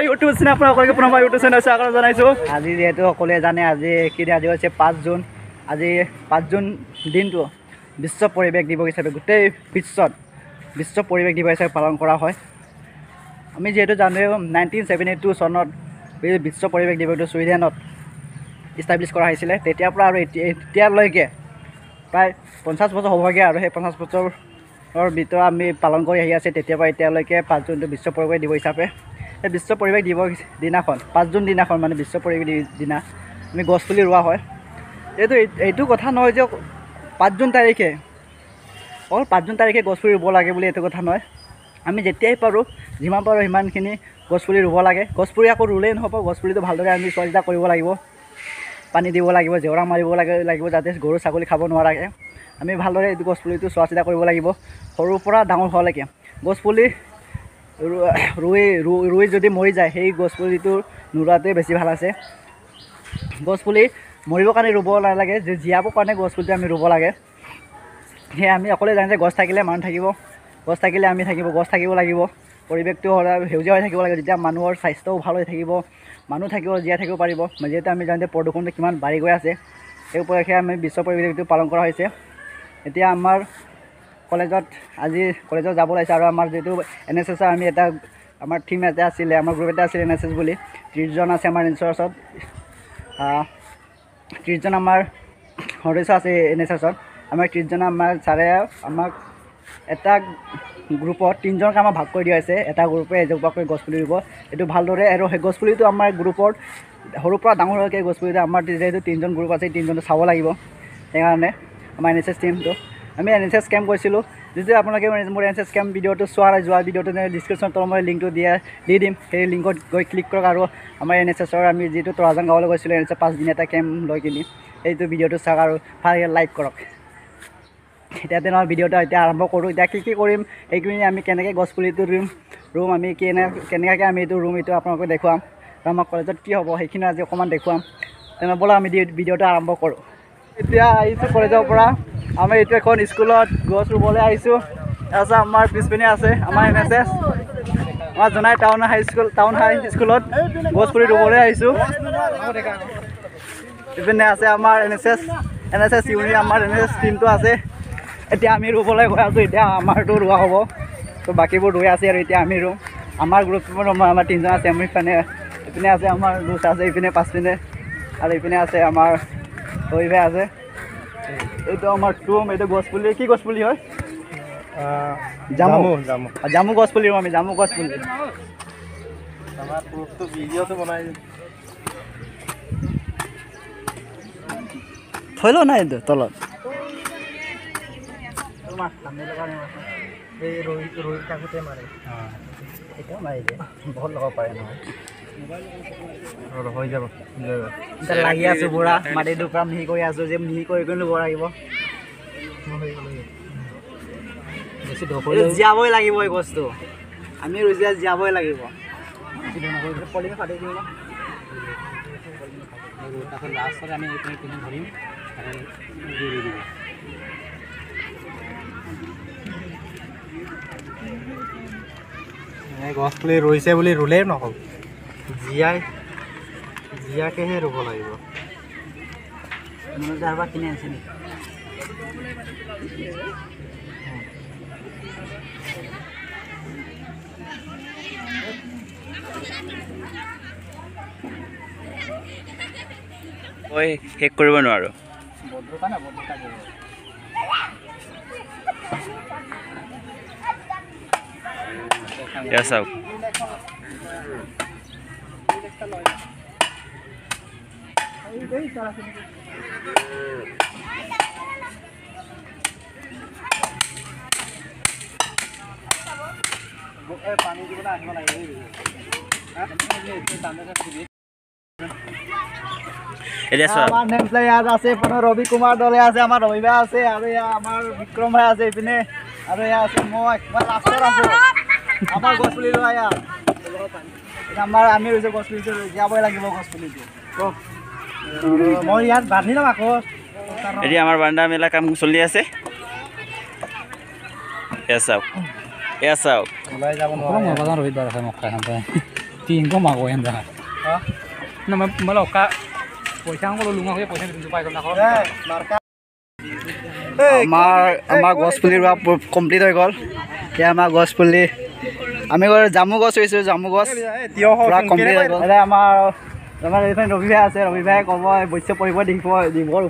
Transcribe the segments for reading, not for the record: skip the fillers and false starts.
YouTube channel আপোনালোকে পুনৰ YouTube channel স্বাগতম জনাইছোঁ। আজি যিহেতু সকলোৱে জানে আজি আজি হৈছে 5 জুন। আজি 5 জুন দিনটো বিশ্ব পৰিৱেশ দিৱস হিচাপে গোটেই বিশ্ব পৰিৱেশ দিৱস হিচাপে পালন কৰা হয়। আমি যিহেতু জানো 1972 চনত বিশ্ব পৰিৱেশ দিৱসটো ছুইডেনত ইষ্টাব্লিছ কৰা হৈছিলে। তেতিয়াৰ পৰা আৰু এতিয়ালৈকে প্ৰায় 50 বছৰ হ'বগৈ আৰু সেই 50 বছৰৰ ভিতৰত আমি পালন কৰি আহি আছে। তেতিয়াৰ পৰা এতিয়ালৈকে 5 জুনটো বিশ্ব পৰিৱেশ দিৱস হিচাপে। এই বিশ্ব পৰিৱেশ দিৱস দিনাখন 5 জুন দিনাখন মানে বিশ্ব পৰিৱেশ দিনা আমি গছপুলি ৰোৱা হয়। এইটো কথা নহয় যে 5 জুন তাৰিখে অকল 5 জুন তাৰিখে গছপুলি ৰুব লাগে বুলি এইটো কথা নহয়। আমি যেতিয়াই পাৰোঁ যিমান পাৰোঁ সিমানখিনি গছপুলি ৰুব লাগে। গছপুলি আকৌ ৰুলেই নহ'ব, গছপুলিটো ভালদৰে আমি চোৱা চিতা কৰিব লাগিব, পানী দিব লাগিব, জেওৰা মাৰিব লাগিব যাতে গৰু ছাগলী খাব নোৱাৰাকৈ। আমি ভালদৰে এইটো গছপুলিটো চোৱা চিতা কৰিব লাগিব সৰুৰ পৰা ডাঙৰ হোৱালৈকে। গছপুলি ৰুই যদি মৰি যায় সেই গছপুলিটো নোৰোৱাটোৱে বেছি ভাল আছে। গছপুলি মৰিবৰ কাৰণে ৰুব নালাগে, জীয়াবৰ কাৰণে গছপুলিটো আমি ৰুব লাগে। সেয়ে আমি অকলে জানো যে গছ থাকিলে মানুহ থাকিব, গছ থাকিলে আমি থাকিব, গছ থাকিব লাগিব, পৰিৱেশটো সদায় সেউজীয়া হৈ থাকিব লাগে। যেতিয়া মানুহৰ স্বাস্থ্যও ভাল হৈ থাকিব, মানুহ থাকিব, জীয়াই থাকিব পাৰিব। যিহেতু আমি জানো যে প্ৰদূষণটো কিমান বাঢ়ি গৈ আছে, সেই উপলক্ষে আমি বিশ্ব পৰিৱেশটো পালন কৰা হৈছে। এতিয়া আমাৰ কলেজত যাব লাগিছে আৰু আমাৰ যিটো NSS আমি এটা আমাৰ থিম এটা আছিলে, আমাৰ গ্ৰুপ এটা আছিলে NSS বুলি। 30 জন আছে আমাৰ NSSত, 30 জন আমাৰ সদস্য আছে NSSত। আমাৰ 30 জন আমাৰ ছাৰে আমাক এটা গ্ৰুপত 3 জনক আমাক ভাগ কৰি দিয়া হৈছে। এটা গ্ৰুপে এজোপাকৈ গছপুলি ৰুব। এইটো ভালদৰে আৰু সেই গছপুলিটো আমাৰ গ্ৰুপত সৰুৰ পৰা ডাঙৰ হোৱাকৈ গছপুলিটো আমাৰ যিহেতু 3 জন গ্ৰুপ আছে, 3 জনটো চাব লাগিব। সেইকাৰণে আমাৰ NSS টিমটো আমি NSS কেম্প গৈছিলোঁ। যদি আপোনালোকে মোৰ NSS কেম্প ভিডিঅ'টো যোৱা ভিডিঅ'টো ডিছক্ৰিপশ্যনত তলত মই লিংকটো দি দিম। সেই লিংকত গৈ ক্লিক কৰক আৰু আমাৰ NSSৰ আমি যিটো তৰাজান গাঁৱলৈ গৈছিলোঁ NSS 5 দিন এটা কেম্প লৈ কিনি সেইটো ভিডিঅ'টো চাওক আৰু ভালকৈ লাইক কৰক। এতিয়া তেনেহ'লে ভিডিঅ'টো এতিয়া আৰম্ভ কৰোঁ। এতিয়া কি কৰিম সেইখিনি আমি কেনেকৈ গছপুলিটো ৰুম আমি কেনেকৈ আমি এইটো ৰুম এইটো আপোনালোকে দেখুৱাম আৰু আমাৰ কলেজত কি হ'ব সেইখিনি আজি অকণমান দেখুৱাম। তেনেহ'লে ব'লা আমি ভিডিঅ'টো আৰম্ভ কৰোঁ। এতিয়া আহিছোঁ কলেজৰ পৰা। আমি এইটো এখন স্কুলত গছ ৰুবলৈ আহিছোঁ। তাৰপিছত আমাৰ পিছপিনে আছে আমাৰ NSS, আমাৰ জোনাই টাউন হাই স্কুলত গছপুলি ৰুবলৈ আহিছোঁ। ইপিনে আছে আমাৰ NSS ইউনিট, আমাৰ NSS টিমটো আছে। এতিয়া আমি ৰুবলৈ গৈ আছোঁ। এতিয়া আমাৰটো ৰোৱা হ'ব, তো বাকীবোৰ ৰুই আছে আৰু এতিয়া আমি ৰুম। আমাৰ গ্ৰুপটো আমাৰ 3 জন আছে। আমি ইপিনে আছে আমাৰ গ্ৰুপ আছে, ইপিনে পাছপিনে আৰু ইপিনে আছে আমাৰ ৰবিভাই আছে। এইটো আমাৰ টুম, এইটো গছপুলি কি গছপুলি হয়? জামু গছপুলি ৰুম আমি, জামু গছপুলি। আমাৰ গ্ৰুপটো ভিডিঅ'টো বনাই থৈ লওঁ নাই এইটো তলত এতিয়াও মাৰি দিয়ে, বহুত লগাব পাৰে নহয়, হৈ যাব। এতিয়া লাগি আছোঁ বুঢ়া মাটিটো পৰা মিহি কৰি আছোঁ যে মিহি কৰি ল'ব লাগিব। জীয়াবই লাগিব এই গছটো, আমি জীয়াবই লাগিব। পলিথিন ফাটি দিওঁ তাৰপিছত লাষ্টত আমি এইখিনি ধৰিম গছপুলি ৰুইছে বুলি ৰুলেই নহ'ব, জীয়াকেহে ৰুব লাগিব। যাৰবা কিনি আনিছে নেকি? মই শেষ কৰিব নোৱাৰোঁ। চাওক পানী দিবলৈ আহিব লাগে। আমাৰ নেম প্লেয়াৰ আছে, ৰবি কুমাৰ দলে আছে, আমাৰ ৰবিভা আছে আৰু আমাৰ বিক্ৰম ভাই আছে এইপিনে, আৰু এয়া আছে মই লাষ্টত আছোঁ। আমাৰ গছপুলি ৰোৱা ইয়াত আমি ৰুইছোঁ গছপুলিটো, জীয়াবই লাগিব গছপুলিটো। মই ইয়াত বান্ধি ল'ম আকৌ। এতিয়া আমাৰ বান্দা মেলা কাম চলি আছে। চাওক এয়া চাওক ওলাই যাব নোৱাৰে মই বাজান ৰহিত বাৰ আছে মোক খাই খান্তে তিনকো মাগো এন্দা হা না মই লকা পইচা আঙ্কল লুঙা হৈ পইচা দিন পাই গল না মার্কা আমাৰ গছ পুলি ৰোৱা কমপ্লিট হৈ গ'ল এতিয়া আমাৰ গছ পুলি আমি জামু গছ ৰুইছোঁ জামু গছ পুৰা কমপ্লিট হৈ গ'ল এতিয়া আমাৰ এইফালে ৰবি ভাই আছে ৰবি ভাই ক'ব বৈশ্য পৰিব দিবৰ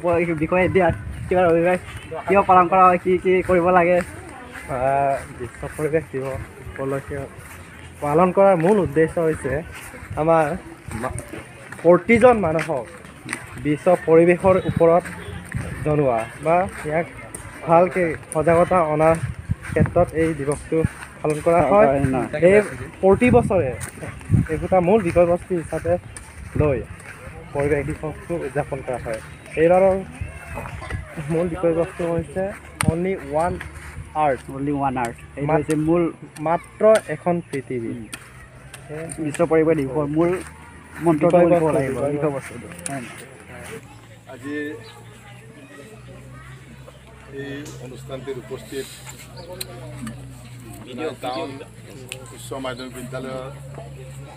বিষয়ে এতিয়া কিবা ৰবি ভাই কিয় পালন কৰা হয় কি কি কৰিব লাগে বিশ্ব পৰিৱেশ দিৱস উপলক্ষে পালন কৰাৰ মূল উদ্দেশ্য হৈছে আমাৰ প্ৰতিজন মানুহক বিশ্ব পৰিৱেশৰ ওপৰত জনোৱা বা ইয়াক ভালকৈ সজাগতা অনাৰ ক্ষেত্ৰত এই দিৱসটো পালন কৰা হয় এই প্ৰতি বছৰে একোটা মূল বিষয়বস্তু হিচাপে লৈ পৰিৱেশ দিৱসটো উদযাপন কৰা হয় এইবাৰৰ মূল বিষয়বস্তু হৈছে অনলি ওৱান আৰ্ট এইটো হৈছে মূল মাত্ৰ এখন পৃথিৱী বিশ্ব পৰিৱেশ দিৱসৰ মূল মন্ত্ৰটো লাগিব বিষয়বস্তুটো আজি এই অনুষ্ঠানটিত উপস্থিত টাউন উচ্চ মাধ্যমিক বিদ্যালয়ৰ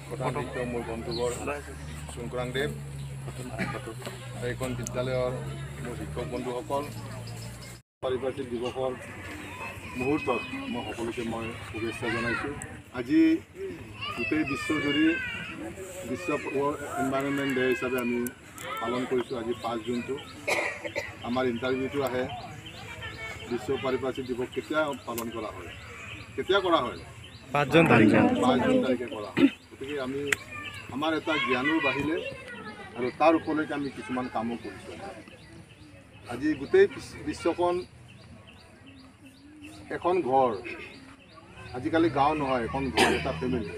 প্ৰধান শিক্ষক মোৰ বন্ধুবৰ শংকৰাংদেৱ এইখন বিদ্যালয়ৰ মোৰ শিক্ষক বন্ধুসকল পাৰিপাৰ্শ্বিক দিৱসৰ মুহূৰ্তত মই সকলোকে মই শুভেচ্ছা জনাইছোঁ আজি গোটেই বিশ্বজুৰি বিশ্ব এনভাইৰনমেণ্ট ডে হিচাপে আমি পালন কৰিছোঁ আজি 5 জুনটো আমাৰ ইণ্টাৰভিউটো আহে বিশ্ব পাৰিপাৰ্শ্বিক দিৱস কেতিয়া পালন কৰা হয় কেতিয়া কৰা হয় 5 জুন তাৰিখে কৰা হয় গতিকে আমি আমাৰ এটা জ্ঞানো বাঢ়িলে আৰু তাৰ উপলক্ষে আমি কিছুমান কামো কৰিছোঁ আজি গোটেই বিশ্বখন এখন ঘৰ আজিকালি গাঁও নহয় এখন ঘৰ এটা ফেমিলি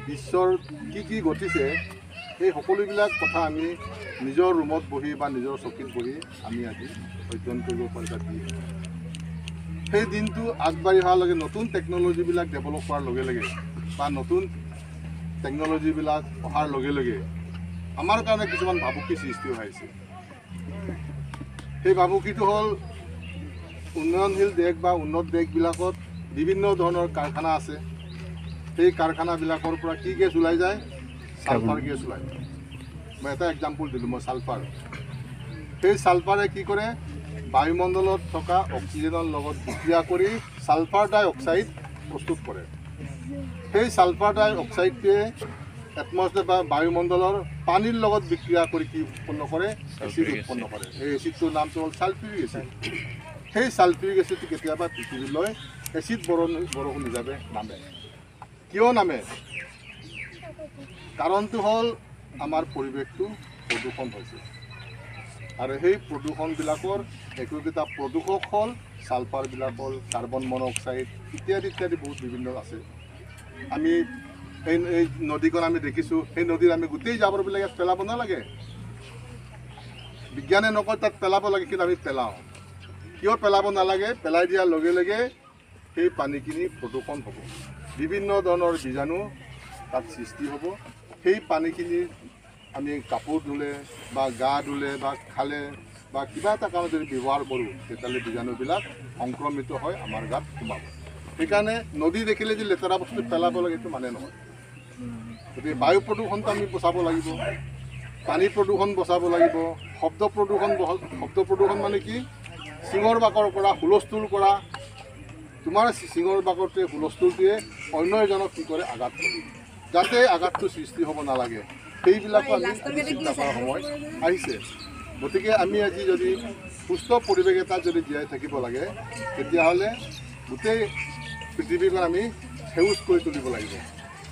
বিশ্বৰ কি ঘটিছে এই সকলোবিলাক কথা আমি নিজৰ ৰুমত বহি বা নিজৰ চকীত বহি আমি আজি অধ্যয়ন কৰিব পাৰিছা সেই দিনটো আগবাঢ়ি অহাৰ লগে নতুন টেকন'লজিবিলাক ডেভেলপ হোৱাৰ লগে লগে বা নতুন টেকন'লজিবিলাক অহাৰ লগে লগে আমাৰ কাৰণে কিছুমান ভাবুকি সৃষ্টি হৈছে সেই ভাবুকিটো হ'ল উন্নয়নশীল দেশ বা উন্নত দেশবিলাকত বিভিন্ন ধৰণৰ কাৰখানা আছে সেই কাৰখানাবিলাকৰ পৰা কি গেছ ওলাই যায় সালফাৰ গেছ ওলাই মই এটা এক্সাম্পল দিলোঁ মই সালফাৰ সেই সালফাৰে কি কৰে বায়ুমণ্ডলত থকা অক্সিজেনৰ লগত বিক্ৰিয়া কৰি সালফাৰ ডাই অক্সাইড প্ৰস্তুত কৰে সেই সালফাৰ ডাই অক্সাইডটোৱে এটমছফিয়াৰ বা বায়ুমণ্ডলৰ পানীৰ লগত বিক্ৰিয়া কৰি কি উৎপন্ন কৰে এচিড উৎপন্ন কৰে এই এচিডটোৰ নামটো হ'ল ছালফিউৰিক এচিড সেই ছালফিউৰিক এচিডটো কেতিয়াবা পৃথিৱীলৈ এচিড বৰষুণ হিচাপে নামে কিয় নামে কাৰণটো হ'ল আমাৰ পৰিৱেশটো প্ৰদূষণ হৈছে আৰু সেই প্ৰদূষণবিলাকৰ একোটা প্ৰদূষক হ'ল ছালফাৰবিলাক হ'ল কাৰ্বন মন'ক্সাইড ইত্যাদি বহুত বিভিন্ন আছে আমি এই নদীখন আমি দেখিছোঁ সেই নদীত আমি গোটেই জাবৰবিলাক ইয়াত পেলাব নালাগে বিজ্ঞানে নকয় তাত পেলাব লাগে কিন্তু আমি পেলাওঁ কিয় পেলাব নালাগে পেলাই দিয়াৰ লগে লগে সেই পানীখিনি প্ৰদূষণ হ'ব বিভিন্ন ধৰণৰ বীজাণু তাত সৃষ্টি হ'ব সেই পানীখিনি আমি কাপোৰ ধুলে বা গা ধুলে বা খালে বা কিবা এটা কামত যদি ব্যৱহাৰ কৰোঁ তেতিয়াহ'লে বীজাণুবিলাক সংক্ৰমিত হয় আমাৰ গাত সোমাব সেইকাৰণে নদী দেখিলে যে লেতেৰা বস্তু পেলাব লাগে সেইটো মানে নহয় গতিকে বায়ু প্ৰদূষণটো আমি বচাব লাগিব পানী প্ৰদূষণ বচাব লাগিব শব্দ প্ৰদূষণ মানে কি চিঙৰ বাকৰ পৰা হুলস্থুল কৰা তোমাৰ চিঙৰ বাকৰটোৱে হুলস্থুলটোৱে অন্য এজনক কি কৰে আঘাত কৰে যাতে আঘাতটো সৃষ্টি হ'ব নালাগে সেইবিলাকো আমি চিন্তা কৰাৰ সময় আহিছে গতিকে আমি আজি যদি সুস্থ পৰিৱেশ এটাত যদি জীয়াই থাকিব লাগে তেতিয়াহ'লে গোটেই পৃথিৱীখন আমি সেউজ কৰি তুলিব লাগিব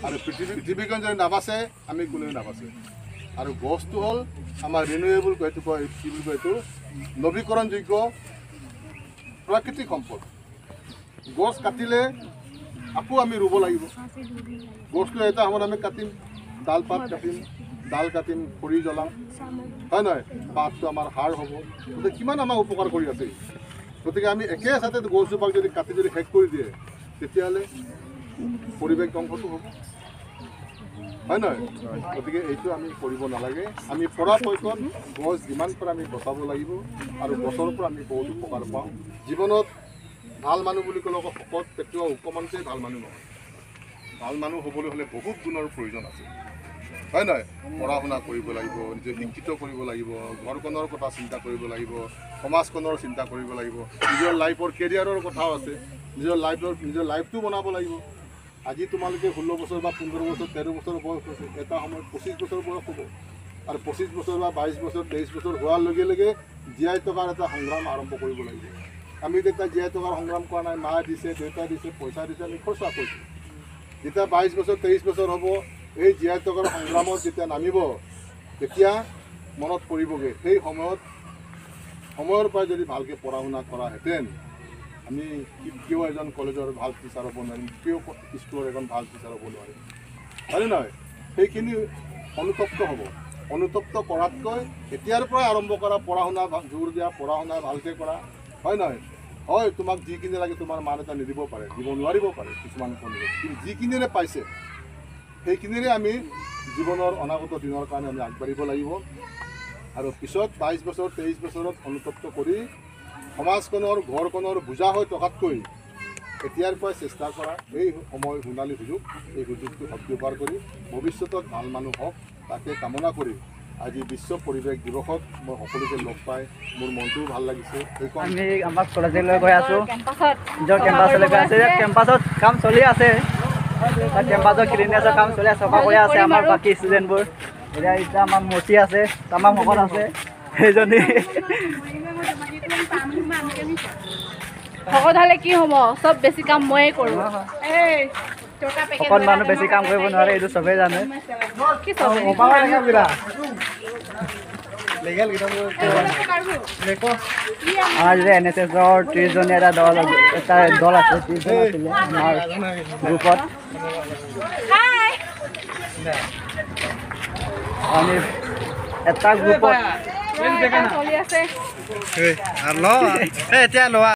আৰু পৃথিৱীখন যদি নাবাচে আমি কোনেও নাবাচে আৰু গছটো হ'ল আমাৰ ৰিনিউৱেবল কি বুলি কয় এইটো নৱীকৰণযোগ্য প্ৰাকৃতিক সম্পদ গছ কাটিলে আকৌ আমি ৰুব লাগিব গছটো এটা সময়ত আমি কাটিম ডাল পাত কাটিম খৰি জ্বলাম হয় নহয় পাতটো আমাৰ সাৰ হ'ব গতিকে কিমান আমাক উপকাৰ কৰি আছে গতিকে আমি একে চাতে গছজোপাক যদি কাটি যদি শেষ কৰি দিয়ে তেতিয়াহ'লে পৰিৱেশ ধ্বংসটো হ'ব হয় নহয় গতিকে এইটো আমি কৰিব নালাগে আমি পৰাপক্ষত গছ যিমান পাৰে আমি বচাব লাগিব আৰু গছৰ পৰা আমি বহুত উপকাৰ পাওঁ জীৱনত ভাল মানুহ বুলি ক'লে অকল শকত পেটুৱা উপমানতেই ভাল মানুহ নহয়। ভাল মানুহ হ'বলৈ হ'লে বহুত গুণৰ প্ৰয়োজন আছে, হয় নহয়? পঢ়া শুনা কৰিব লাগিব, নিজে শিক্ষিত কৰিব লাগিব, ঘৰখনৰ কথা চিন্তা কৰিব লাগিব, সমাজখনৰ চিন্তা কৰিব লাগিব, নিজৰ লাইফৰ কেৰিয়াৰৰ কথাও আছে, নিজৰ লাইফটো বনাব লাগিব। আজি তোমালোকে 16 বছৰ বা 15 বছৰ 13 বছৰ বয়স হৈছে, এটা সময়ত 25 বছৰ বয়স হ'ব আৰু 25 বছৰ বা 22 বছৰ 23 বছৰ হোৱাৰ লগে লগে জীয়াই থকাৰ এটা সংগ্ৰাম আৰম্ভ কৰিব লাগিব। আমি তেতিয়া জীয়াই থকাৰ সংগ্ৰাম কৰা নাই, মা দিছে, দেউতা দিছে, পইচা দিছে, আমি খৰচা কৰিছোঁ। যেতিয়া 22 বছৰ 23 বছৰ হ'ব, এই জীয়াই থকাৰ সংগ্ৰামত যেতিয়া নামিব, তেতিয়া মনত পৰিবগৈ সেই সময়ৰ পৰাই যদি ভালকৈ পঢ়া শুনা কৰাহেঁতেন আমি কিয় এজন কলেজৰ ভাল টিচাৰ হ'ব নোৱাৰিম, কিয় স্কুলৰ এজন ভাল টিচাৰ হ'ব নোৱাৰিম, হয়নে নহয়? সেইখিনি অনুতপ্ত হ'ব। অনুতপ্ত কৰাতকৈ এতিয়াৰ পৰাই আৰম্ভ কৰা, পঢ়া শুনা জোৰ দিয়া, পঢ়া শুনা ভালকৈ কৰা, হয় নহয়? হয়, তোমাক যিখিনি লাগে তোমাৰ মা দেউতা নিদিব পাৰে, দিব নোৱাৰিব পাৰে কিছুমান কলেজত, কিন্তু যিখিনিৰে পাইছে সেইখিনিৰে আমি জীৱনৰ অনাগত দিনৰ কাৰণে আমি আগবাঢ়িব লাগিব। আৰু পিছত 22 বছৰ 23 বছৰত অনুতপ্ত কৰি সমাজখনৰ ঘৰখনৰ বোজা হৈ থকাতকৈ এতিয়াৰ পৰাই চেষ্টা কৰা, এই সময় সোণালী সুযোগ, এই সুযোগটো সদ্ব্যৱহাৰ কৰি ভৱিষ্যতত ভাল মানুহ হওক তাকে কামনা কৰি আজি বিশ্ব পৰিৱেশ দিৱসত মই সকলোকে লগ পাই মোৰ মনটোও ভাল লাগিছে। আমি আমাৰ কলেজলৈ গৈ আছোঁ, নিজৰ কেম্পাছলৈ গৈ আছোঁ। কেম্পাছত কাম চলি আছে, কেম্পাছৰ ক্লিনেছৰ কাম চলি আছে, চফা কৰি আছে আমাৰ বাকী ষ্টুডেণ্টবোৰ। এতিয়া আমাৰ মচি আছে, তামাম শকত আছে সেইজনী। শকত হ'লে কি হ'ব, চব বেছি কাম ময়ে কৰোঁ। শকত মানুহ বেছি কাম কৰিব নোৱাৰে, এইটো চবেই জানে। কি চব আমাৰ যে NSSৰ 30জনীয়া এটা দল আছে, 30জন আছিলে আমাৰ গ্ৰুপত। আমি এটা গ্ৰুপত চলি আছে। এতিয়া লোৱা